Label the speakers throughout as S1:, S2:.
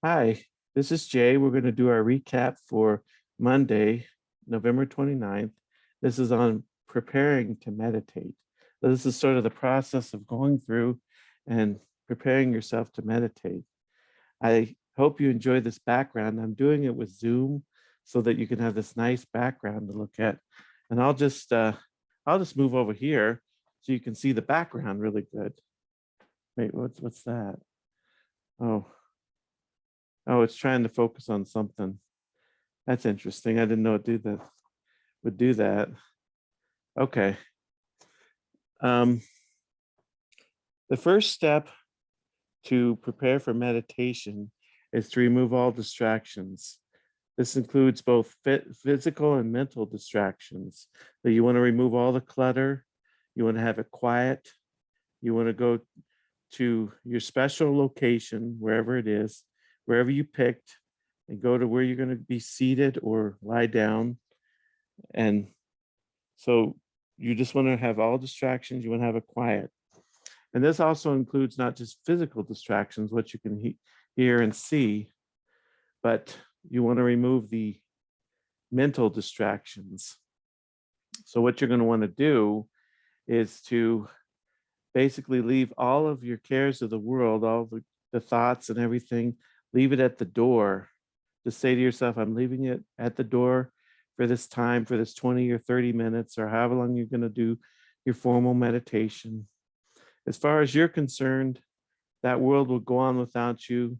S1: Hi, this is Jay. We're going to do our recap for Monday, November 29th. This is on preparing to meditate. So this is sort of the process of going through and preparing yourself to meditate. I hope you enjoy this background. I'm doing it with Zoom so that you can have this nice background to look at. And I'll just move over here so you can see the background really good. Wait, what's that? Oh, oh, it's trying to focus on something. That's interesting. I didn't know would do that. Okay. Um, the first step to prepare for meditation is to remove all distractions. This includes both physical and mental distractions. So you want to remove all the clutter. You want to have it quiet. You want to go to your special location, wherever it is, wherever you picked, and go to where you're going to be seated or lie down. And so you just want to have all distractions. You want to have it quiet. And this also includes not just physical distractions, what you can hear and see, but you want to remove the mental distractions. So what you're going to want to do is to basically leave all of your cares of the world, all the thoughts and everything, leave it at the door. Just say to yourself, I'm leaving it at the door for this time, for this 20 or 30 minutes, or however long you're going to do your formal meditation. As far as you're concerned, that world will go on without you,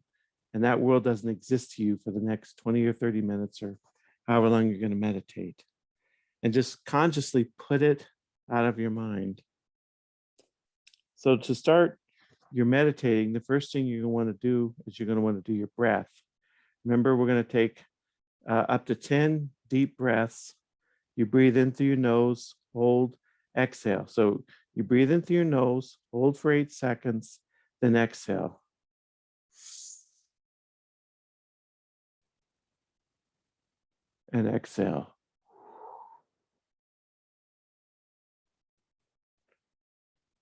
S1: and that world doesn't exist to you for the next 20 or 30 minutes or however long you're going to meditate. And just consciously put it out of your mind. So to start your meditating, the first thing you're going to want to do is you're going to want to do your breath. Remember, we're going to take up to 10 deep breaths. You breathe in through your nose, hold, exhale. So you breathe in through your nose, hold for 8 seconds, then exhale. And exhale.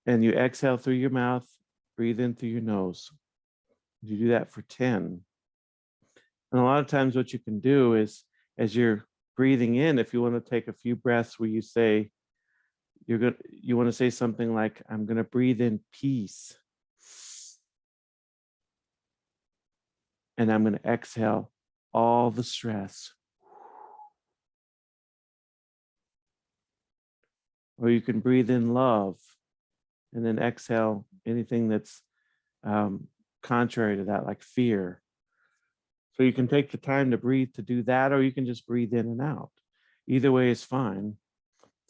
S1: And you exhale through your mouth, breathe in through your nose. You do that for 10. And a lot of times what you can do is, as you're breathing in, if you want to take a few breaths where you say, you want to say something like, I'm going to breathe in peace. And I'm going to exhale all the stress. Or you can breathe in love and then exhale anything that's contrary to that, like fear. So you can take the time to breathe to do that, or you can just breathe in and out. Either way is fine.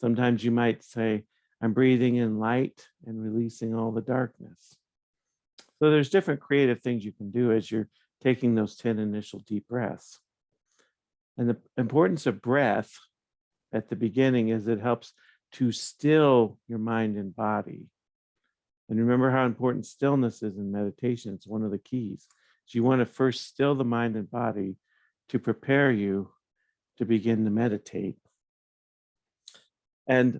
S1: Sometimes you might say, I'm breathing in light and releasing all the darkness. So there's different creative things you can do as you're taking those 10 initial deep breaths. And the importance of breath at the beginning is it helps to still your mind and body. And remember how important stillness is in meditation. It's one of the keys. So you want to first still the mind and body to prepare you to begin to meditate. And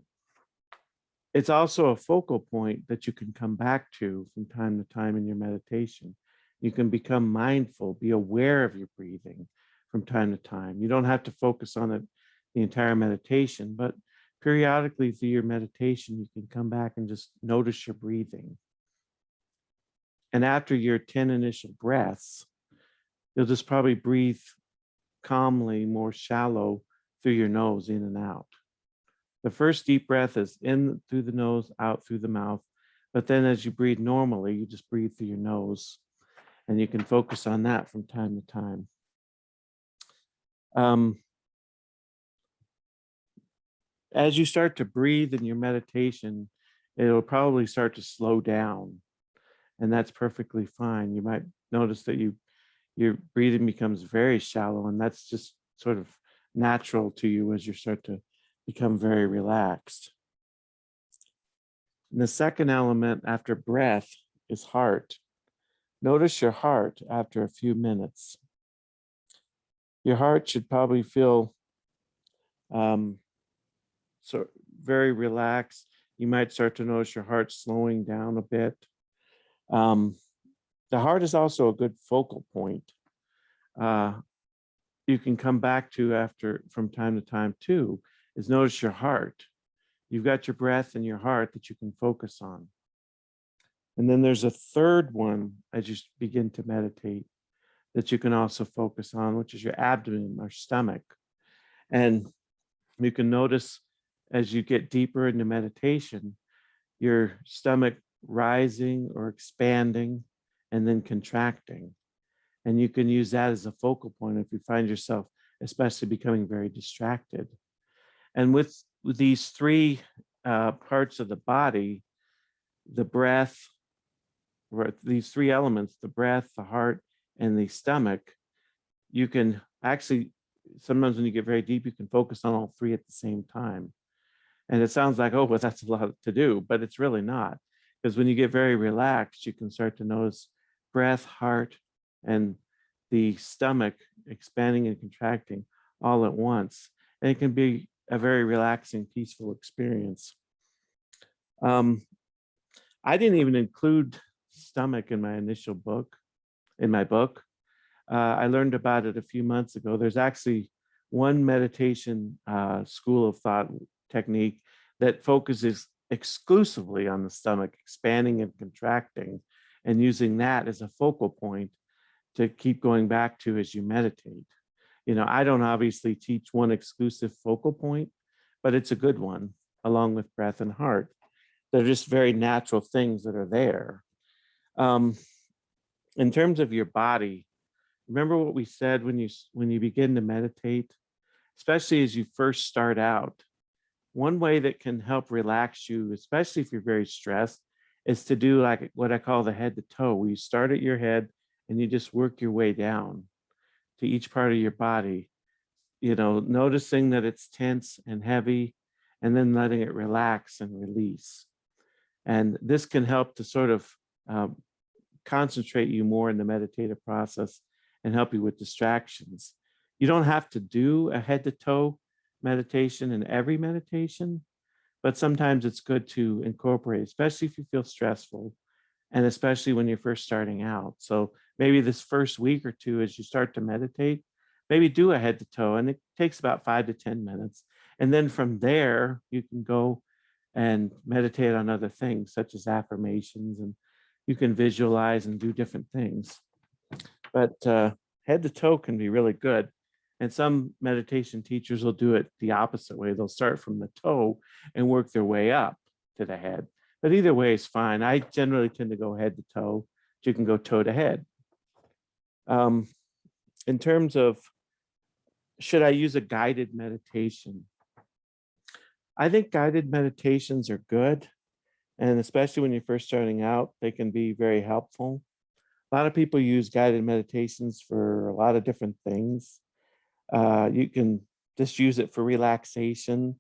S1: it's also a focal point that you can come back to from time to time in your meditation. You can become mindful, be aware of your breathing from time to time. You don't have to focus on it the entire meditation, but periodically through your meditation, you can come back and just notice your breathing. And after your 10 initial breaths, you'll just probably breathe calmly, more shallow through your nose, in and out. The first deep breath is in through the nose, out through the mouth. But then as you breathe normally, you just breathe through your nose, and you can focus on that from time to time. As you start to breathe in your meditation, it'll probably start to slow down, and that's perfectly fine. You might notice that your breathing becomes very shallow, and that's just sort of natural to you as you start to become very relaxed. And the second element after breath is heart. Notice your heart after a few minutes. Your heart should probably feel so very relaxed. You might start to notice your heart slowing down a bit. The heart is also a good focal point. you can come back to after from time to time too, is notice your heart. You've got your breath and your heart that you can focus on. And then there's a third one as you begin to meditate that you can also focus on, which is your abdomen or stomach. And you can notice as you get deeper into meditation, your stomach rising or expanding and then contracting. And you can use that as a focal point if you find yourself especially becoming very distracted. And with these three parts of the body, the breath, or these three elements, the breath, the heart, and the stomach, you can actually, sometimes when you get very deep, you can focus on all three at the same time. And it sounds like, oh, but that's a lot to do, but it's really not. Because when you get very relaxed, you can start to notice breath, heart, and the stomach expanding and contracting all at once. And it can be a very relaxing, peaceful experience. I didn't even include stomach in my initial book, in my book. I learned about it a few months ago. There's actually one meditation school of thought technique that focuses exclusively on the stomach, expanding and contracting, and using that as a focal point to keep going back to as you meditate. You know, I don't obviously teach one exclusive focal point, but it's a good one, along with breath and heart. They're just very natural things that are there. In terms of your body, remember what we said when you begin to meditate, especially as you first start out. One way that can help relax you, especially if you're very stressed, is to do like what I call the head to toe, where you start at your head and you just work your way down to each part of your body, you know, noticing that it's tense and heavy, and then letting it relax and release. And this can help to sort of concentrate you more in the meditative process and help you with distractions. You don't have to do a head to toe meditation in every meditation, but sometimes it's good to incorporate, especially if you feel stressful and especially when you're first starting out. So maybe this first week or two, as you start to meditate, maybe do a head to toe, and it takes about 5 to 10 minutes. And then from there, you can go and meditate on other things such as affirmations, and you can visualize and do different things. But head to toe can be really good. And some meditation teachers will do it the opposite way. They'll start from the toe and work their way up to the head. But either way is fine. I generally tend to go head to toe, but you can go toe to head. In terms of, should I use a guided meditation? I think guided meditations are good. And especially when you're first starting out, they can be very helpful. A lot of people use guided meditations for a lot of different things. You can just use it for relaxation.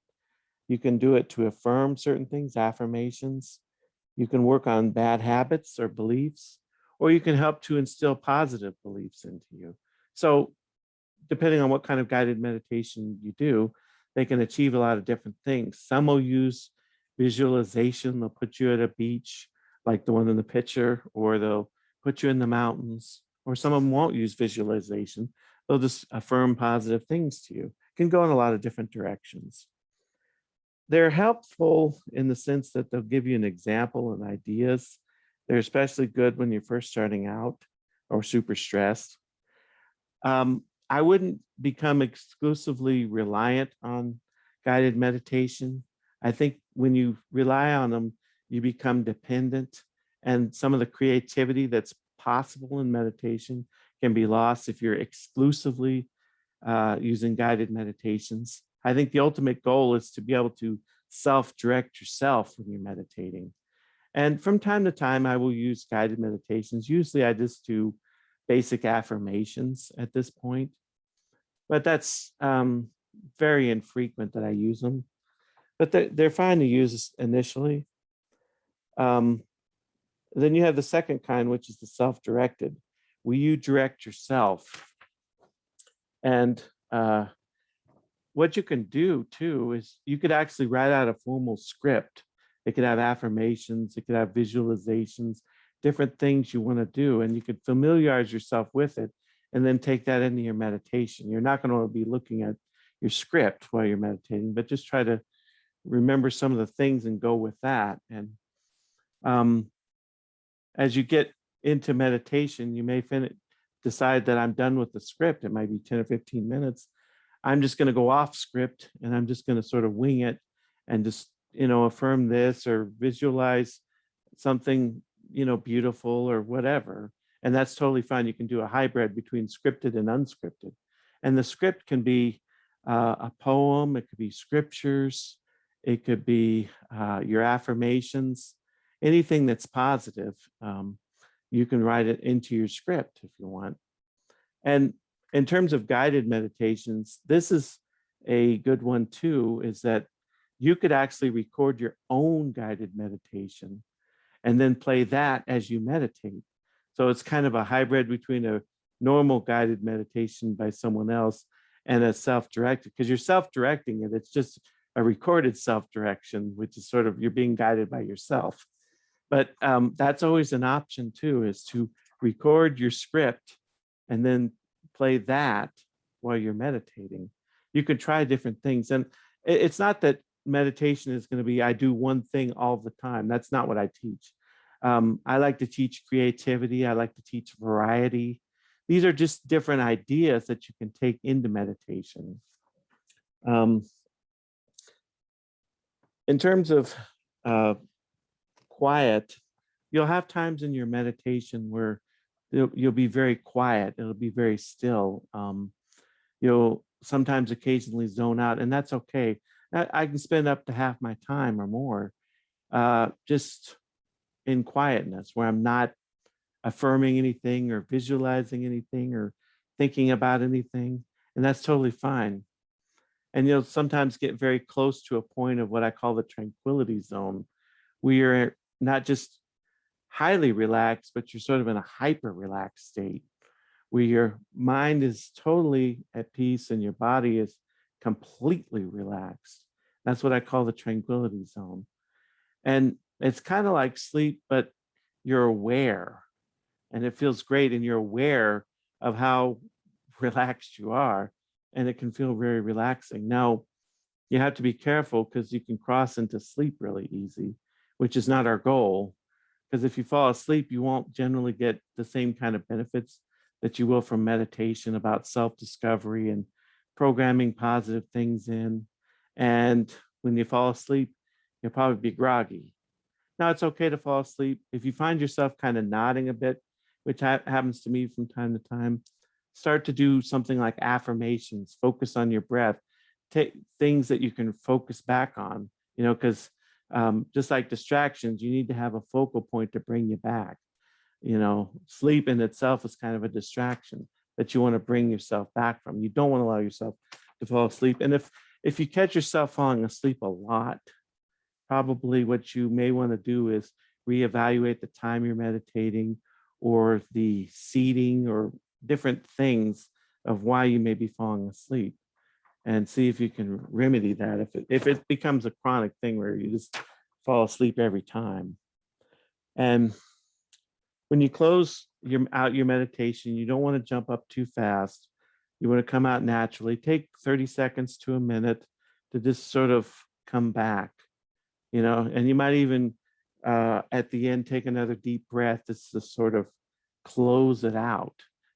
S1: You can do it to affirm certain things, affirmations. You can work on bad habits or beliefs, or you can help to instill positive beliefs into you. So depending on what kind of guided meditation you do, they can achieve a lot of different things. Some will use visualization. They'll put you at a beach, like the one in the picture, or they'll put you in the mountains, or some of them won't use visualization. They'll just affirm positive things to you. It can go in a lot of different directions. They're helpful in the sense that they'll give you an example and ideas. They're especially good when you're first starting out or super stressed. I wouldn't become exclusively reliant on guided meditation. I think when you rely on them, you become dependent, and some of the creativity that's possible in meditation can be lost if you're exclusively using guided meditations. I think the ultimate goal is to be able to self-direct yourself when you're meditating. And from time to time, I will use guided meditations. Usually I just do basic affirmations at this point, but that's very infrequent that I use them. But they're fine to use initially. Then you have the second kind, which is the self-directed, where you direct yourself. And what you can do too is you could actually write out a formal script. It could have affirmations, it could have visualizations, different things you want to do, and you could familiarize yourself with it and then take that into your meditation. You're not going to be looking at your script while you're meditating, but just try to remember some of the things and go with that. And as you get into meditation, you may decide that I'm done with the script. It might be 10 or 15 minutes. I'm just going to go off script and I'm just going to sort of wing it and just, affirm this or visualize something, beautiful or whatever. And that's totally fine. You can do a hybrid between scripted and unscripted. And the script can be a poem, it could be scriptures, it could be your affirmations, anything that's positive. You can write it into your script if you want. And in terms of guided meditations, this is a good one too, is that you could actually record your own guided meditation and then play that as you meditate. So it's kind of a hybrid between a normal guided meditation by someone else and a self-directed, because you're self-directing it. It's just a recorded self-direction, which is sort of, you're being guided by yourself. But that's always an option too, is to record your script and then play that while you're meditating. You could try different things. And it's not that meditation is going to be, I do one thing all the time. That's not what I teach. I like to teach creativity. I like to teach variety. These are just different ideas that you can take into meditation. In terms of quiet, you'll have times in your meditation where you'll be very quiet. It'll be very still. You'll sometimes occasionally zone out, and that's okay. I can spend up to half my time or more just in quietness, where I'm not affirming anything or visualizing anything or thinking about anything, and that's totally fine. And you'll sometimes get very close to a point of what I call the tranquility zone, where you're not just highly relaxed, but you're sort of in a hyper relaxed state, where your mind is totally at peace and your body is completely relaxed. That's what I call the tranquility zone. And it's kind of like sleep, but you're aware and it feels great. And you're aware of how relaxed you are. And it can feel very relaxing. Now, you have to be careful because you can cross into sleep really easy, which is not our goal. Because if you fall asleep, you won't generally get the same kind of benefits that you will from meditation about self-discovery and programming positive things in. And when you fall asleep, you'll probably be groggy. Now, it's okay to fall asleep. If you find yourself kind of nodding a bit, which happens to me from time to time, start to do something like affirmations, focus on your breath, take things that you can focus back on, because just like distractions, you need to have a focal point to bring you back. Sleep in itself is kind of a distraction that you want to bring yourself back from. You don't want to allow yourself to fall asleep. And if you catch yourself falling asleep a lot, probably what you may want to do is reevaluate the time you're meditating or the seating or different things of why you may be falling asleep, and see if you can remedy that if it becomes a chronic thing where you just fall asleep every time. And when you close your meditation, you don't want to jump up too fast. You want to come out naturally. Take 30 seconds to a minute to just sort of come back, and you might even at the end take another deep breath just to sort of close it out.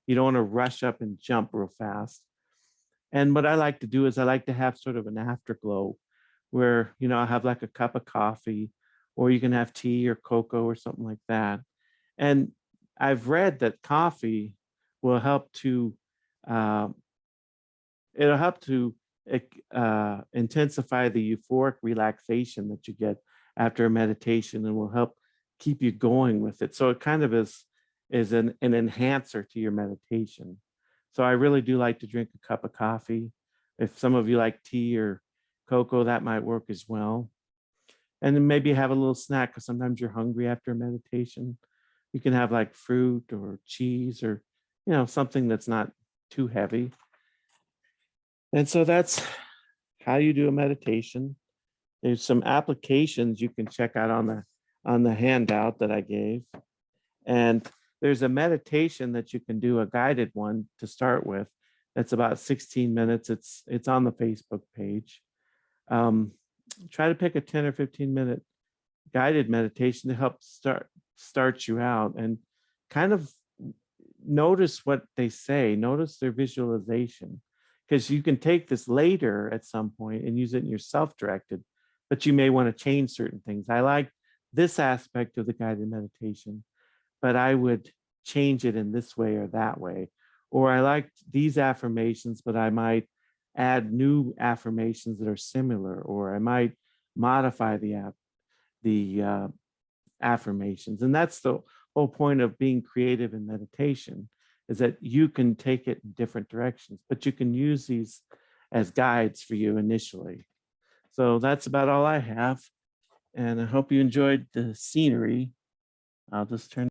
S1: You don't want to rush up and jump real fast. And what I like to do is I like to have sort of an afterglow where, I have like a cup of coffee, or you can have tea or cocoa or something like that. And I've read that coffee will help to, it'll help to intensify the euphoric relaxation that you get after a meditation, and will help keep you going with it. So it kind of is an enhancer to your meditation. So I really do like to drink a cup of coffee. If some of you like tea or cocoa, that might work as well. And then maybe have a little snack, because sometimes you're hungry after a meditation. You can have like fruit or cheese or, something that's not too heavy. And so that's how you do a meditation. There's some applications you can check out on the handout that I gave. And there's a meditation that you can do, a guided one to start with. That's about 16 minutes. It's on the Facebook page. Try to pick a 10 or 15-minute guided meditation to help start you out, and kind of notice what they say, notice their visualization, because you can take this later at some point and use it in your self-directed, but you may want to change certain things. I like this aspect of the guided meditation, but I would change it in this way or that way. Or I liked these affirmations, but I might add new affirmations that are similar, or I might modify the affirmations. And that's the whole point of being creative in meditation, is that you can take it in different directions, but you can use these as guides for you initially. So that's about all I have. And I hope you enjoyed the scenery. I'll just turn